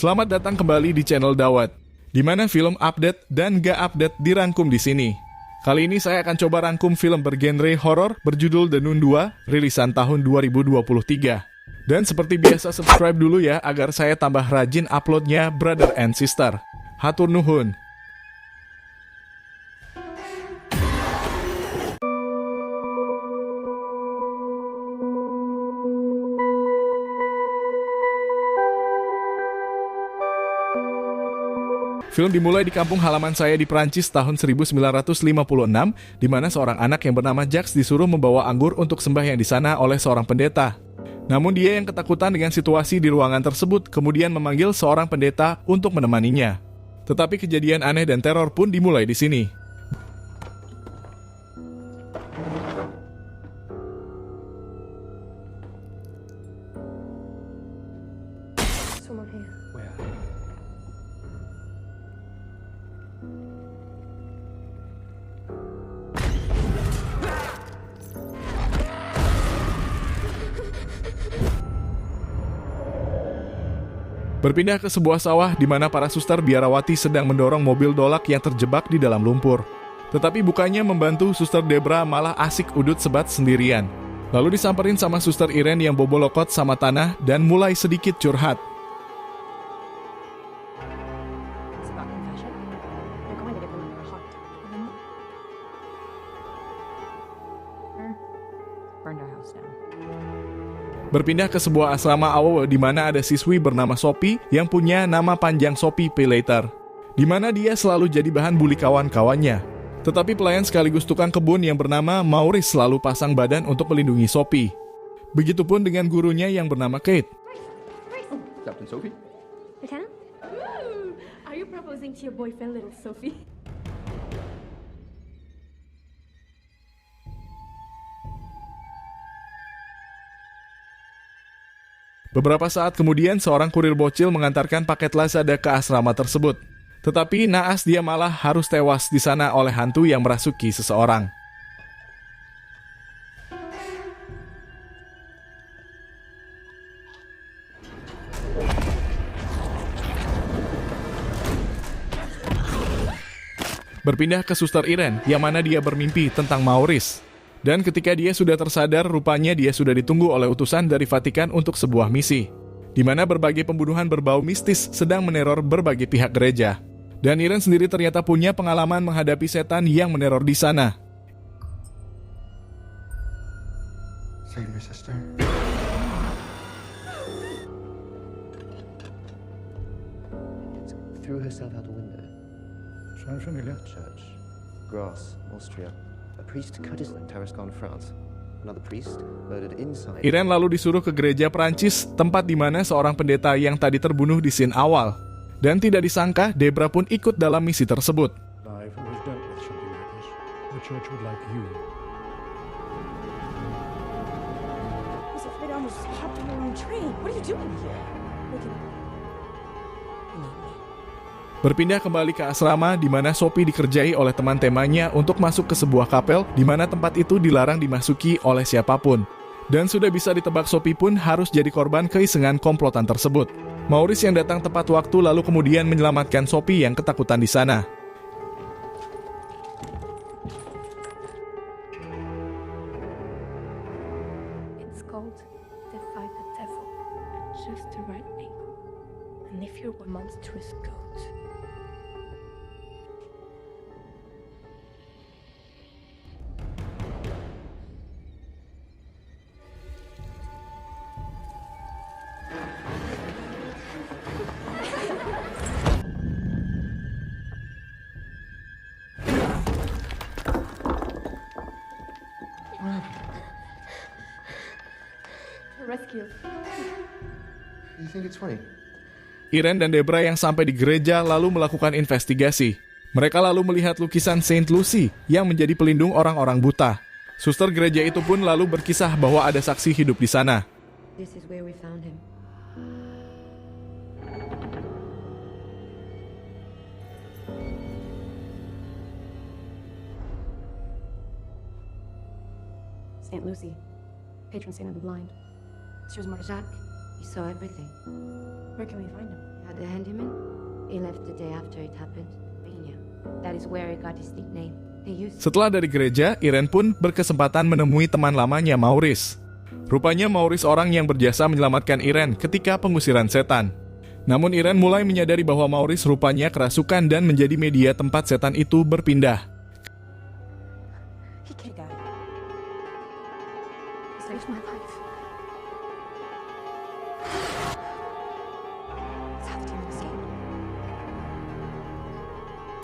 Selamat datang kembali di channel Dawat, di mana film update dan gak update dirangkum di sini. Kali ini saya akan coba rangkum film bergenre horor berjudul The Nun 2, rilisan tahun 2023. Dan seperti biasa subscribe dulu ya agar saya tambah rajin uploadnya, brother and sister. Hatur nuhun. Film dimulai di kampung halaman saya di Prancis tahun 1956, di mana seorang anak yang bernama Jacques disuruh membawa anggur untuk sembahyang di sana oleh seorang pendeta. Namun dia yang ketakutan dengan situasi di ruangan tersebut, kemudian memanggil seorang pendeta untuk menemaninya. Tetapi kejadian aneh dan teror pun dimulai di sini. Berpindah ke sebuah sawah di mana para suster biarawati sedang mendorong mobil dolak yang terjebak di dalam lumpur. Tetapi bukannya membantu, suster Debra malah asik udut sebat sendirian. Lalu disamperin sama suster Irene yang bobo lokot sama tanah dan mulai sedikit curhat. Berpindah ke sebuah asrama awal di mana ada siswi bernama Sophie yang punya nama panjang Sophie Pay Later, di mana dia selalu jadi bahan bully kawan-kawannya. Tetapi pelayan sekaligus tukang kebun yang bernama Maurice selalu pasang badan untuk melindungi Sophie. Begitupun dengan gurunya yang bernama Kate. Captain Sophie? Lieutenant? Are you proposing to your boyfriend, little Sophie? Beberapa saat kemudian seorang kurir bocil mengantarkan paket Lazada ke asrama tersebut. Tetapi naas dia malah harus tewas di sana oleh hantu yang merasuki seseorang. Berpindah ke suster Irene yang mana dia bermimpi tentang Maurice. Dan ketika dia sudah tersadar, rupanya dia sudah ditunggu oleh utusan dari Vatikan untuk sebuah misi, di mana berbagai pembunuhan berbau mistis sedang meneror berbagai pihak gereja. Dan Irene sendiri ternyata punya pengalaman menghadapi setan yang meneror di sana. Save me, sister. Threw herself out the window. Sounds familiar. Church. Grasse, Austria. A priest cut his in Tarascon, France. Another priest murdered inside. Irene lalu disuruh ke gereja Prancis, tempat di mana seorang pendeta yang tadi terbunuh di scene awal. Dan tidak disangka, Debra pun ikut dalam misi tersebut. Life was dealt with something like this. The church would like you. I was afraid I almost hopped on the wrong train. What are you doing here? Look at me. You need me. Berpindah kembali ke asrama di mana Sophie dikerjai oleh teman-temannya untuk masuk ke sebuah kapel di mana tempat itu dilarang dimasuki oleh siapapun. Dan sudah bisa ditebak, Sophie pun harus jadi korban keisengan komplotan tersebut. Maurice yang datang tepat waktu lalu kemudian menyelamatkan Sophie yang ketakutan di sana. It's called Defy the Devil at just the right angle. And if you're a monstrous goat. Rescue. You think it's funny? Irene dan Debra yang sampai di gereja lalu melakukan investigasi. Mereka lalu melihat lukisan Saint Lucy yang menjadi pelindung orang-orang buta. Suster gereja itu pun lalu berkisah bahwa ada saksi hidup di sana. This is where we found him. Saint Lucy, patron saint of the blind. She was martyred. Jacques, he saw everything. Where can we find him? How to hand him in? He left the day after it happened. Mania. That is where he got his nickname. They used Setelah dari gereja, Irene pun berkesempatan menemui teman lamanya Maurice. Rupanya Maurice orang yang berjasa menyelamatkan Irene ketika pengusiran setan. Namun Irene mulai menyadari bahwa Maurice rupanya kerasukan dan menjadi media tempat setan itu berpindah. He can't die. He saved my life. It's how the demon escaped.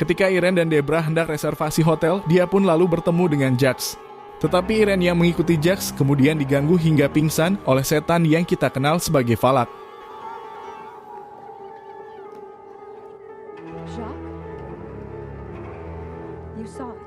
Ketika Irene dan Debra hendak reservasi hotel, dia pun lalu bertemu dengan Jax. Tetapi Irene yang mengikuti Jax kemudian diganggu hingga pingsan oleh setan yang kita kenal sebagai Valak. Jacques? You saw it.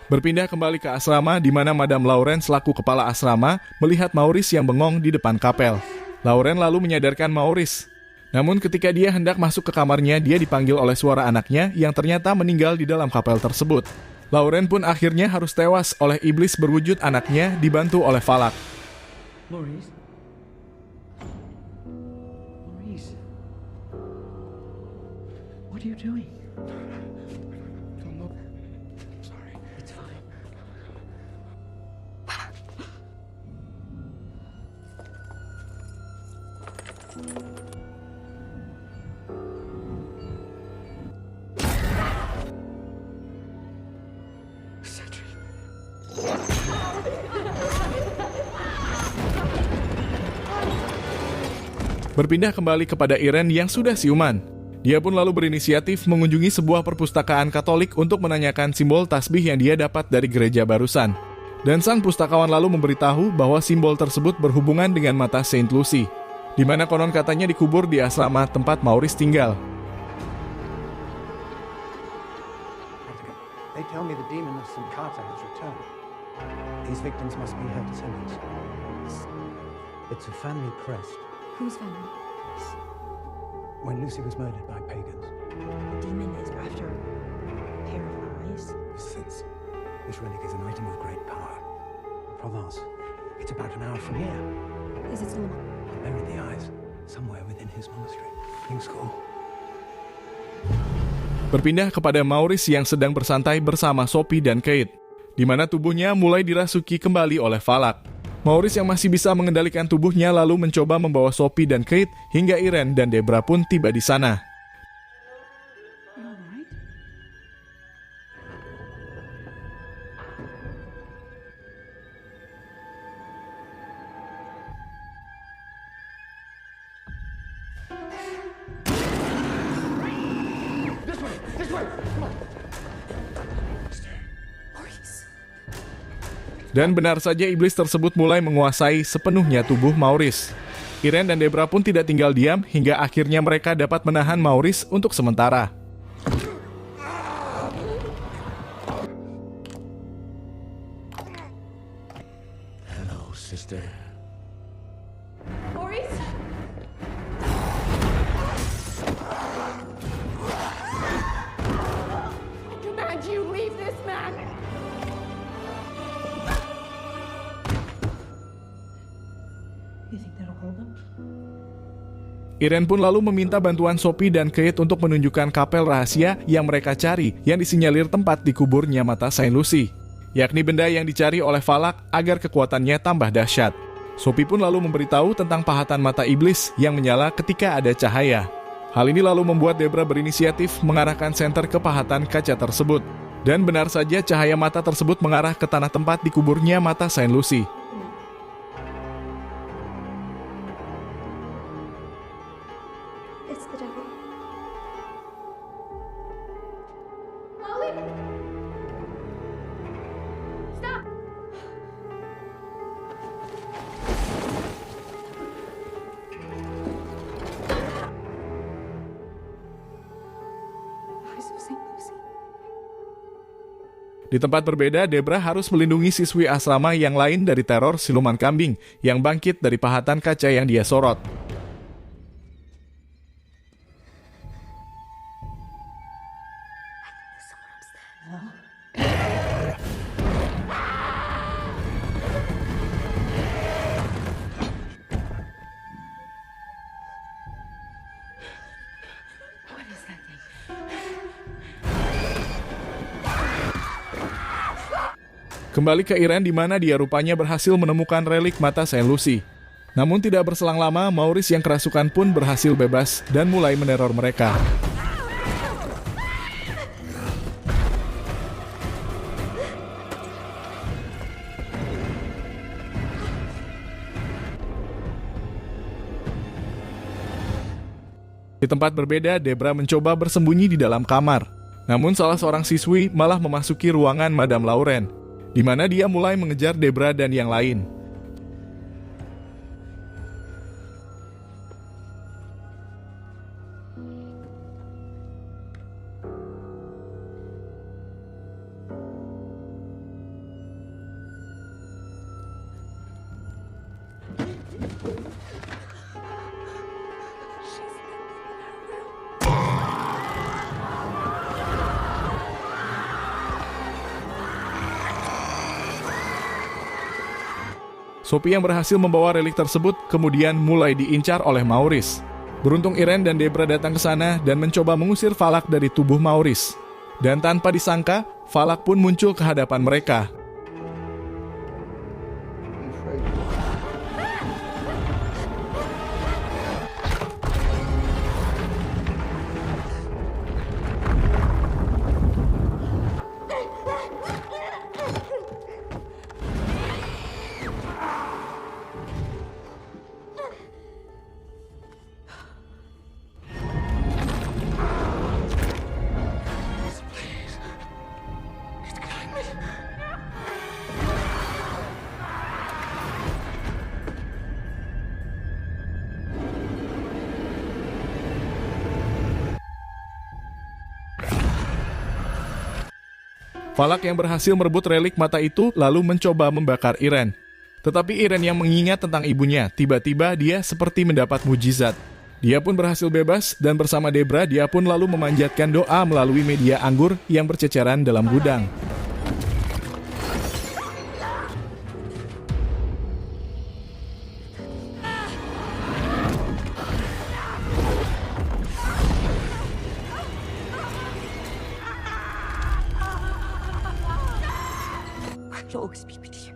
Berpindah kembali ke asrama di mana Madame Lauren selaku kepala asrama melihat Maurice yang bengong di depan kapel. Lauren lalu menyadarkan Maurice. Namun ketika dia hendak masuk ke kamarnya, dia dipanggil oleh suara anaknya yang ternyata meninggal di dalam kapel tersebut. Lauren pun akhirnya harus tewas oleh iblis berwujud anaknya dibantu oleh Valak. Maurice? Maurice? What are you doing? Sorry. It's fine. Cedric. Berpindah kembali kepada Irene yang sudah siuman. Dia pun lalu berinisiatif mengunjungi sebuah perpustakaan Katolik untuk menanyakan simbol tasbih yang dia dapat dari gereja barusan. Dan sang pustakawan lalu memberitahu bahwa simbol tersebut berhubungan dengan mata Saint Lucy, di mana konon katanya dikubur di asrama tempat Maurice tinggal. They tell me the demon of St. Carter has returned. These victims must be her descendants. It's a family crest. Whose family? When Lucy was murdered by pagans. The demon is after a pair of eyes. Since this relic is an item of great power. Provence. It's about an hour from here. Is it still He buried the eyes somewhere within his monastery. King's School. Berpindah kepada Maurice yang sedang bersantai bersama Sophie dan Kate, di mana tubuhnya mulai dirasuki kembali oleh Valak. Maurice yang masih bisa mengendalikan tubuhnya lalu mencoba membawa Sophie dan Kate hingga Irene dan Debra pun tiba di sana. You alright? Maurice. Dan benar saja iblis tersebut mulai menguasai sepenuhnya tubuh Maurice. Irene dan Debra pun tidak tinggal diam hingga akhirnya mereka dapat menahan Maurice untuk sementara. Hello, sister. Maurice? I command you, leave this man! You think that'll hold him? Irene pun lalu meminta bantuan Sophie dan Kate untuk menunjukkan kapel rahasia yang mereka cari yang disinyalir tempat dikuburnya mata Saint Lucy, yakni benda yang dicari oleh Valak agar kekuatannya tambah dahsyat. Sophie pun lalu memberitahu tentang pahatan mata iblis yang menyala ketika ada cahaya. Hal ini lalu membuat Debra berinisiatif mengarahkan senter ke pahatan kaca tersebut. Dan benar saja cahaya mata tersebut mengarah ke tanah tempat dikuburnya mata Saint Lucy. It's the devil. Molly! Stop! Di tempat berbeda, Debra harus melindungi siswi asrama yang lain dari teror siluman kambing yang bangkit dari pahatan kaca yang dia sorot. What is that thing? Kembali ke Irene di mana dia rupanya berhasil menemukan relik mata Saint Lucy. Namun tidak berselang lama, Maurice yang kerasukan pun berhasil bebas dan mulai meneror mereka. Di tempat berbeda, Debra mencoba bersembunyi di dalam kamar. Namun salah seorang siswi malah memasuki ruangan Madame Lauren, di mana dia mulai mengejar Debra dan yang lain. Sophie yang berhasil membawa relik tersebut kemudian mulai diincar oleh Maurice. Beruntung Irene dan Debra datang ke sana dan mencoba mengusir Valak dari tubuh Maurice. Dan tanpa disangka, Valak pun muncul ke hadapan mereka. Valak yang berhasil merebut relik mata itu lalu mencoba membakar Irene. Tetapi Irene yang mengingat tentang ibunya, tiba-tiba dia seperti mendapat mujizat. Dia pun berhasil bebas dan bersama Debra dia pun lalu memanjatkan doa melalui media anggur yang berceceran dalam gudang. You'll always be with you.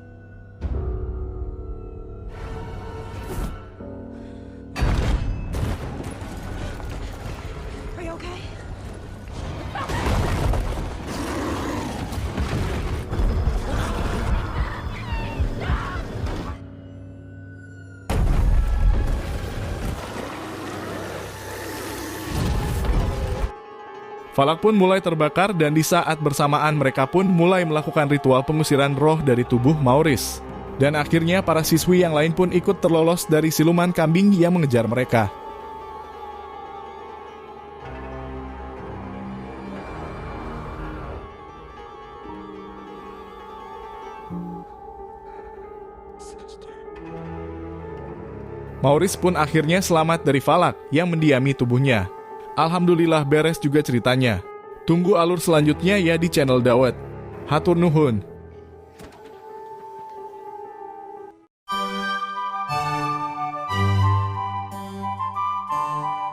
Are you okay? Valak pun mulai terbakar dan di saat bersamaan mereka pun mulai melakukan ritual pengusiran roh dari tubuh Maurice. Dan akhirnya para siswi yang lain pun ikut terlolos dari siluman kambing yang mengejar mereka. Maurice pun akhirnya selamat dari Valak yang mendiami tubuhnya. Alhamdulillah beres juga ceritanya. Tunggu alur selanjutnya ya di channel Dawet. Hatur nuhun.